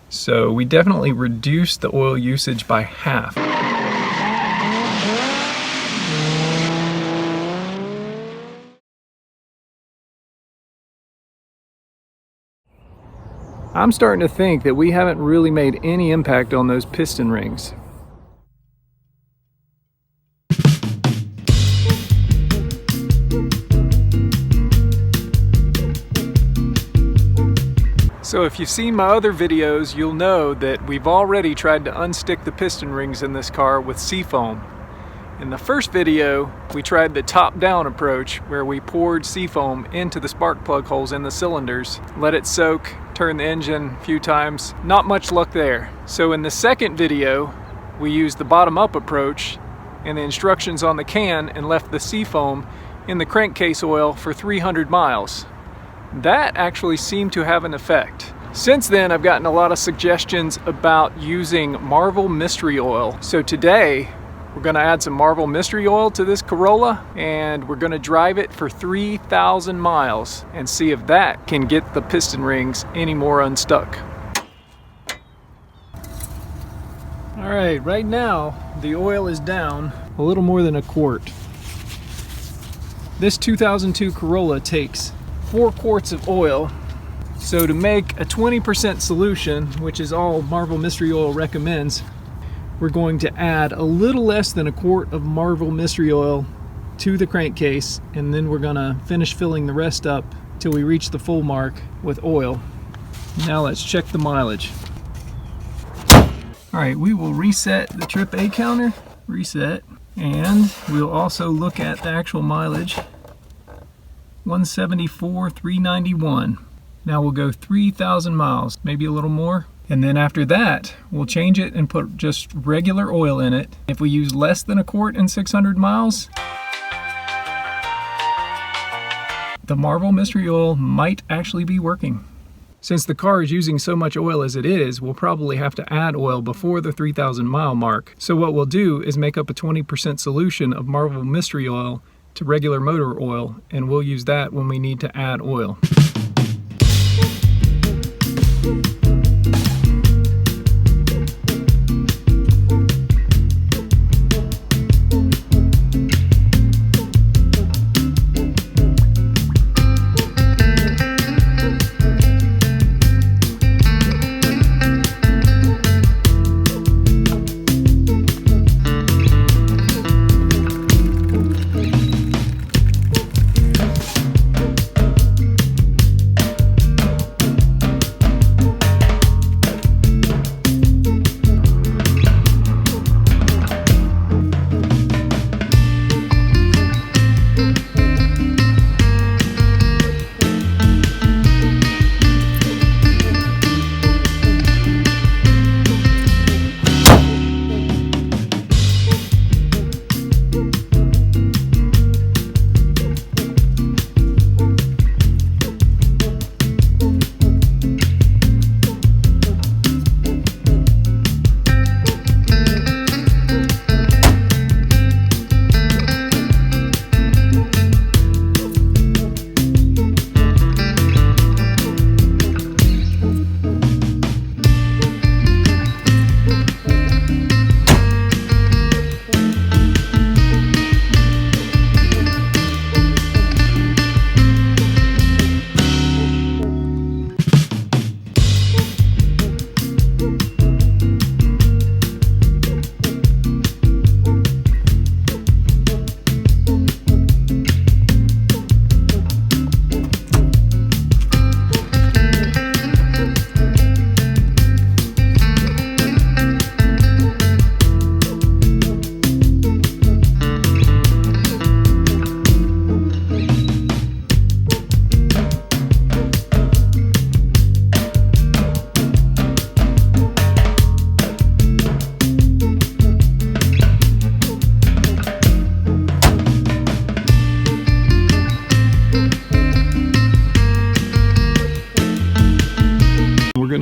So we definitely reduced the oil usage by half. I'm starting to think that we haven't really made any impact on those piston rings. So if you've seen my other videos, you'll know that we've already tried to unstick the piston rings in this car with seafoam. In the first video, we tried the top-down approach where we poured seafoam into the spark plug holes in the cylinders, let it soak, turn the engine a few times. Not much luck there. So in the second video, we used the bottom-up approach and the instructions on the can and left the seafoam in the crankcase oil for 300 miles. That actually seemed to have an effect. Since then, I've gotten a lot of suggestions about using Marvel Mystery Oil. So today, we're gonna add some Marvel Mystery Oil to this Corolla, and we're gonna drive it for 3,000 miles and see if that can get the piston rings any more unstuck. All right, right now, the oil is down a little more than a quart. This 2002 Corolla takes 4 quarts of oil. So to make a 20% solution, which is all Marvel Mystery Oil recommends, we're going to add a little less than a quart of Marvel Mystery Oil to the crankcase, and then we're gonna finish filling the rest up till we reach the full mark with oil. Now let's check the mileage. All right, we will reset the trip A counter, reset, and we'll also look at the actual mileage. 174,391. Now we'll go 3,000 miles, maybe a little more. And then after that, we'll change it and put just regular oil in it. If we use less than a quart in 600 miles, the Marvel Mystery Oil might actually be working. Since the car is using so much oil as it is, we'll probably have to add oil before the 3,000 mile mark. So what we'll do is make up a 20% solution of Marvel Mystery Oil to regular motor oil, and we'll use that when we need to add oil.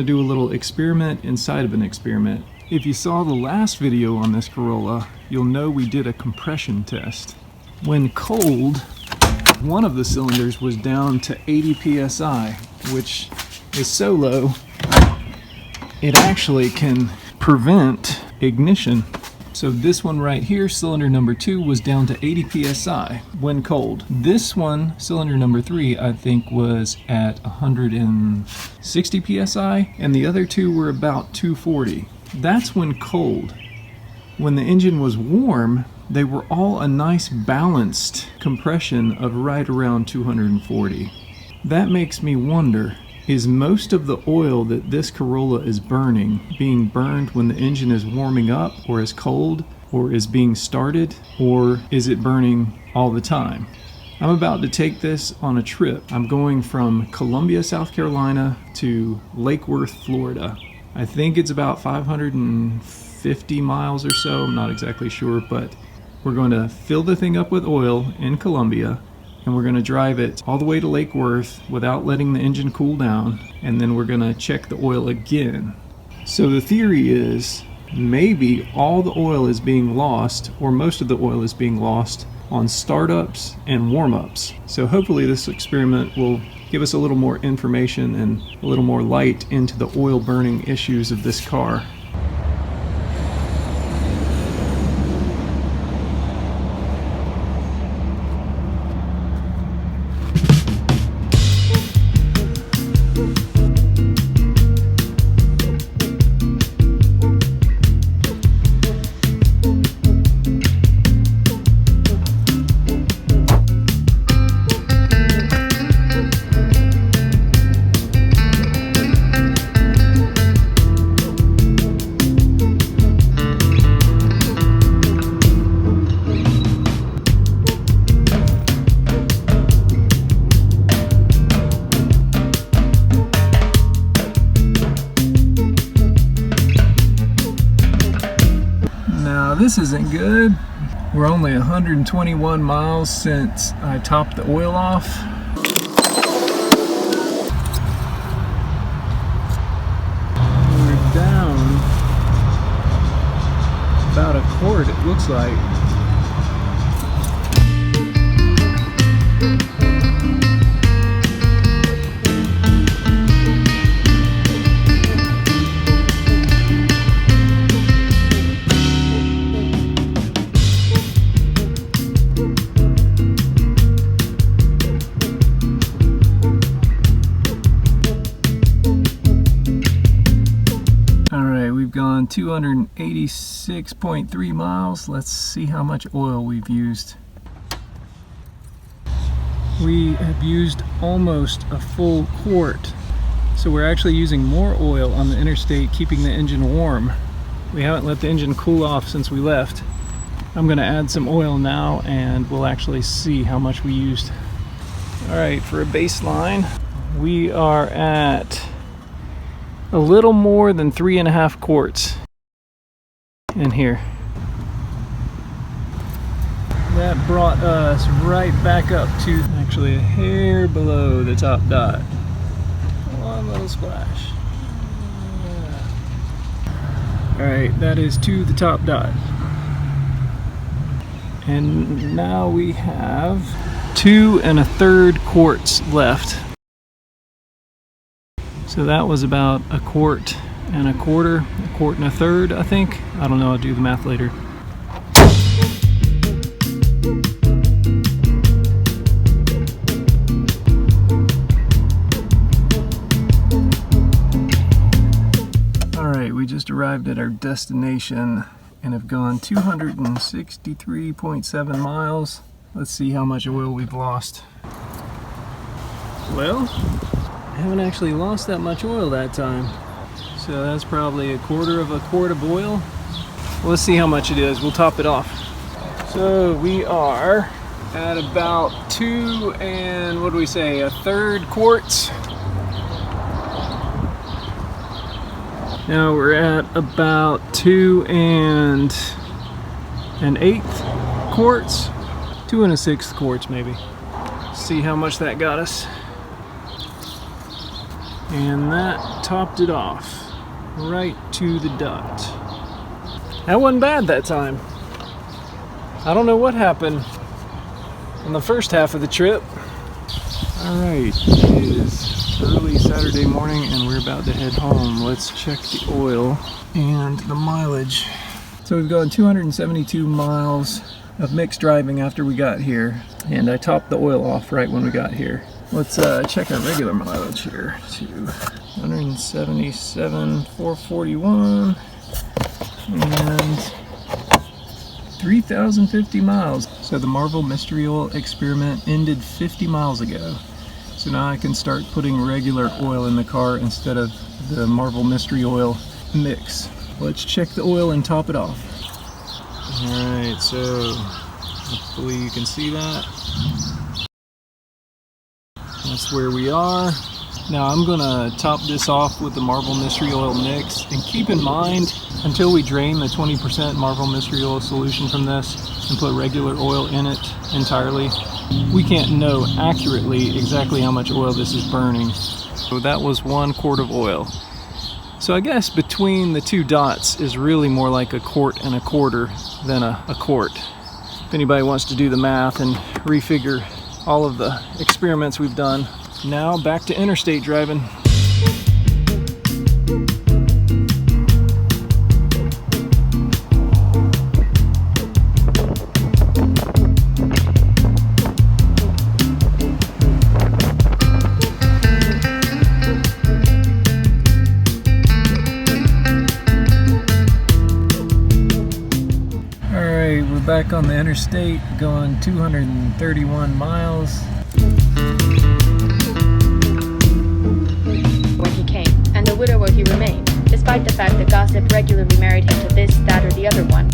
to do a little experiment inside of an experiment. If you saw the last video on this Corolla, you'll know we did a compression test. When cold, one of the cylinders was down to 80 psi, which is so low it actually can prevent ignition. So this one right here, cylinder number 2, was down to 80 psi when cold. This one, cylinder number 3, I think was at 160 psi, and the other two were about 240. That's when cold. When the engine was warm, they were all a nice balanced compression of right around 240. That makes me wonder, is most of the oil that this Corolla is burning being burned when the engine is warming up, or is cold, or is being started, or is it burning all the time? I'm about to take this on a trip. I'm going from Columbia, South Carolina to Lake Worth, Florida. I think it's about 550 miles or so, I'm not exactly sure, but we're going to fill the thing up with oil in Columbia, and we're going to drive it all the way to Lake Worth without letting the engine cool down, and then we're going to check the oil again. So the theory is maybe all the oil is being lost, or most of the oil is being lost on startups and warm-ups. So hopefully this experiment will give us a little more information and a little more light into the oil burning issues of this car. This isn't good. We're only 121 miles since I topped the oil off. We're down about a quart, it looks like. Gone 286.3 miles. Let's see how much oil we've used. We have used almost a full quart. So we're actually using more oil on the interstate, keeping the engine warm. We haven't let the engine cool off since we left. I'm going to add some oil now and we'll actually see how much we used. Alright, for a baseline, we are at a little more than 3.5 quarts in here. That brought us right back up to actually a hair below the top dot. One little splash. Yeah. Alright, that is to the top dot. And now we have 2 1/3 quarts left. So that was about a quart and a quarter, a quart and a third, I think. I don't know, I'll do the math later. All right, we just arrived at our destination and have gone 263.7 miles. Let's see how much oil we've lost. Well, I haven't actually lost that much oil that time. So that's probably a quarter of a quart of oil. Well, let's see how much it is. We'll top it off. So we are at about 2 1/3 quarts. Now we're at about 2 1/8 quarts. 2 1/6 quarts maybe. See how much that got us. And that topped it off right to the dot. That wasn't bad that time. I don't know what happened on the first half of the trip. All right, it is early Saturday Saturday morning and we're about to head home. Let's check the oil and the mileage. So we've gone 272 miles of mixed driving after we got here, and I topped the oil off right when we got here. Let's check our regular mileage here to 177,441 and 3,050 miles. So the Marvel Mystery Oil experiment ended 50 miles ago. So now I can start putting regular oil in the car instead of the Marvel Mystery Oil mix. Let's check the oil and top it off. Alright, so hopefully you can see that. That's where we are. Now I'm gonna top this off with the Marvel Mystery Oil mix, and keep in mind, until we drain the 20% Marvel Mystery Oil solution from this and put regular oil in it entirely, we can't know accurately exactly how much oil this is burning. So that was 1 quart of oil. So I guess between the two dots is really more like 1 1/4 quarts than a quart. If anybody wants to do the math and refigure all of the experiments we've done. Now back to interstate driving. Alright, we're back on the interstate, going 231 miles. And the widower he remained, despite the fact that gossip regularly married him to this, that, or the other one.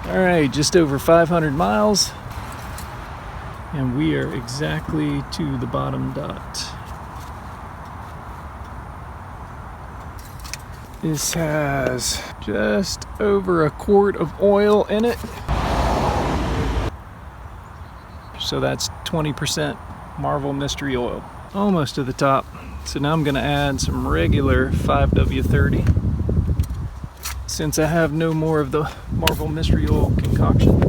Alright, just over 500 miles, and we are exactly to the bottom dot. This has just over 1 quart of oil in it. So that's 20% Marvel Mystery Oil. Almost to the top. So now I'm gonna add some regular 5W30 since I have no more of the Marvel Mystery Oil concoction.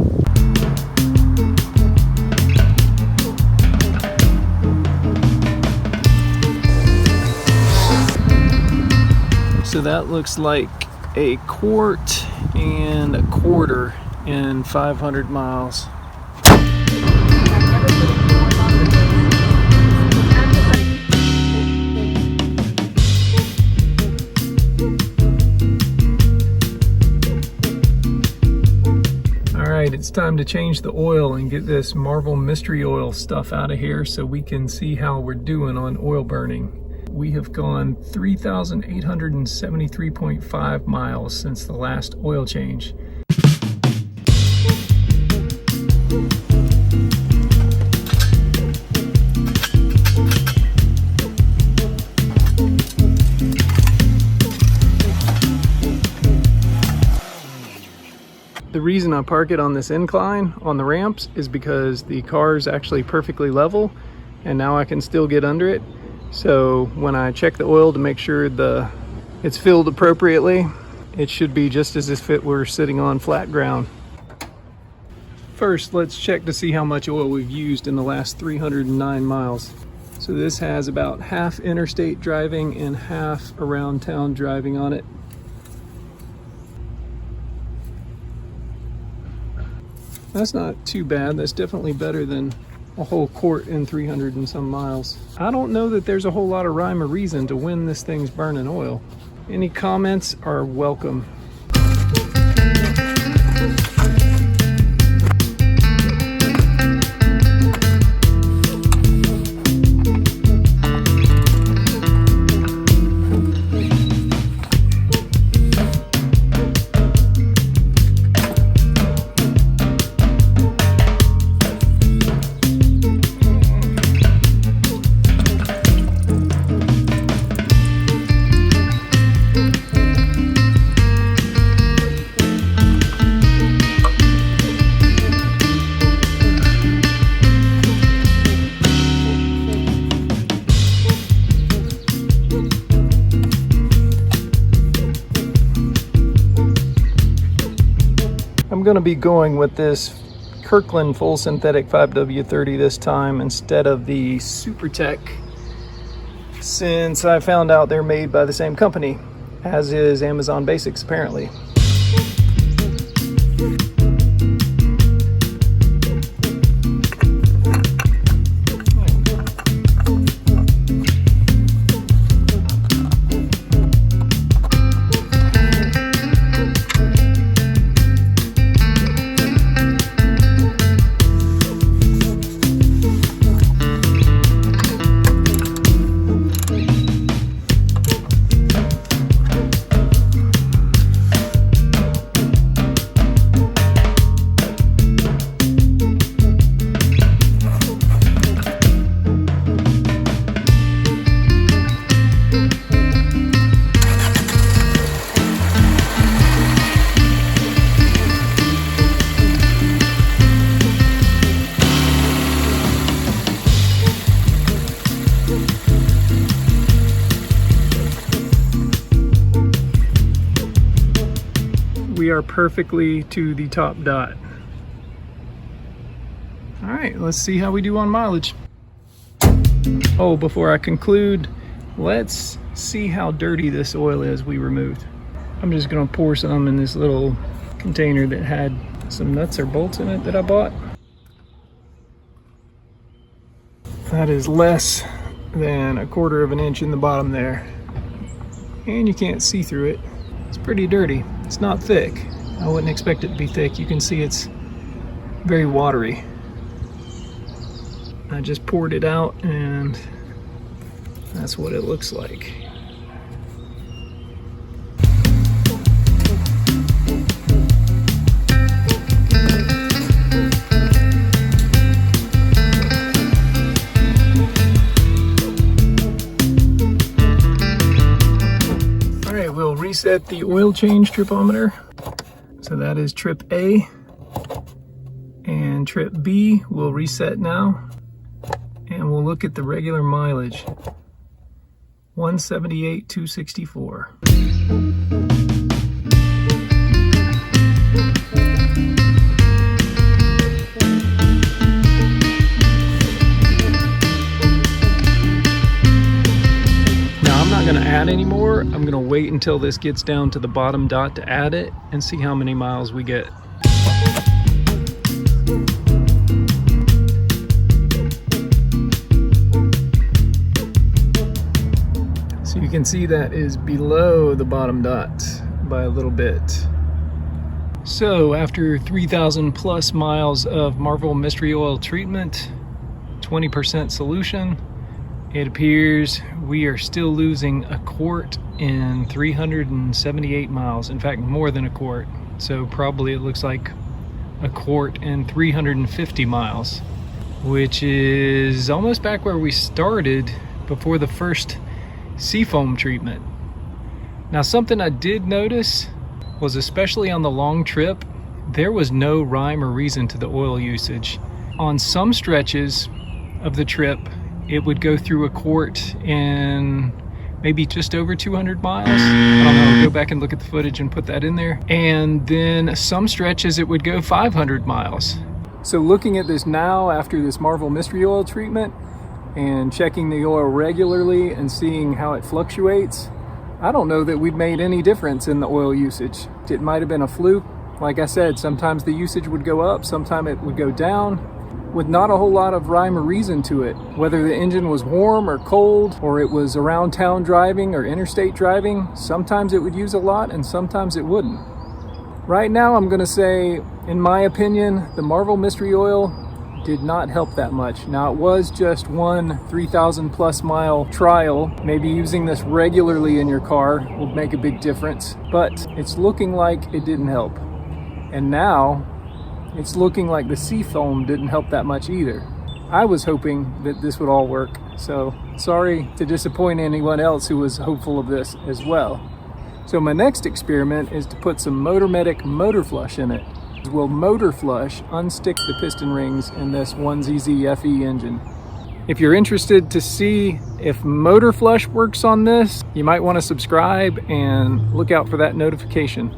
So that looks like 1 quart and 1/4 in 500 miles. Alright, it's time to change the oil and get this Marvel Mystery Oil stuff out of here so we can see how we're doing on oil burning. We have gone 3,873.5 miles since the last oil change. The reason I park it on this incline on the ramps is because the car is actually perfectly level and now I can still get under it. So when I check the oil to make sure it's filled appropriately, it should be just as if it were sitting on flat ground. First, let's check to see how much oil we've used in the last 309 miles. So this has about half interstate driving and half around town driving on it. That's not too bad. That's definitely better than a whole quart in 300 and some miles. I don't know that there's a whole lot of rhyme or reason to when this thing's burning oil. Any comments are welcome. I'm going to be going with this Kirkland full synthetic 5W30 this time instead of the SuperTech since I found out they're made by the same company, as is Amazon Basics apparently. We are perfectly to the top dot. All right, let's see how we do on mileage. Oh, before I conclude, let's see how dirty this oil is we removed. I'm just gonna pour some in this little container that had some nuts or bolts in it that I bought. That is less than 1/4 of an inch in the bottom there. And you can't see through it. It's pretty dirty. It's not thick. I wouldn't expect it to be thick. You can see it's very watery. I just poured it out and that's what it looks like. We'll reset the oil change tripometer. So that is trip A, and trip B will reset now, and we'll look at the regular mileage, 178,264. Going to add any more. I'm going to wait until this gets down to the bottom dot to add it and see how many miles we get. So you can see that is below the bottom dot by a little bit. So after 3,000 plus miles of Marvel Mystery Oil treatment, 20% solution, it appears we are still losing 1 quart in 378 miles. In fact, more than 1 quart. So probably it looks like 1 quart in 350 miles, which is almost back where we started before the first seafoam treatment. Now, something I did notice was, especially on the long trip, there was no rhyme or reason to the oil usage. On some stretches of the trip, it would go through 1 quart in maybe just over 200 miles. I don't know, I'll go back and look at the footage and put that in there. And then some stretches it would go 500 miles. So looking at this now after this Marvel Mystery Oil treatment and checking the oil regularly and seeing how it fluctuates, I don't know that we've made any difference in the oil usage. It might have been a fluke. Like I said, sometimes the usage would go up, sometimes it would go down, with not a whole lot of rhyme or reason to it. Whether the engine was warm or cold, or it was around town driving or interstate driving, sometimes it would use a lot and sometimes it wouldn't. Right now, I'm gonna say, in my opinion, the Marvel Mystery Oil did not help that much. Now, it was just one 3,000 plus mile trial. Maybe using this regularly in your car will make a big difference, but it's looking like it didn't help. And now, it's looking like the seafoam didn't help that much either. I was hoping that this would all work, so sorry to disappoint anyone else who was hopeful of this as well. So my next experiment is to put some Motormedic motor flush in it. We'll motor flush unstick the piston rings in this 1ZZ FE engine. If you're interested to see if motor flush works on this, you might want to subscribe and look out for that notification.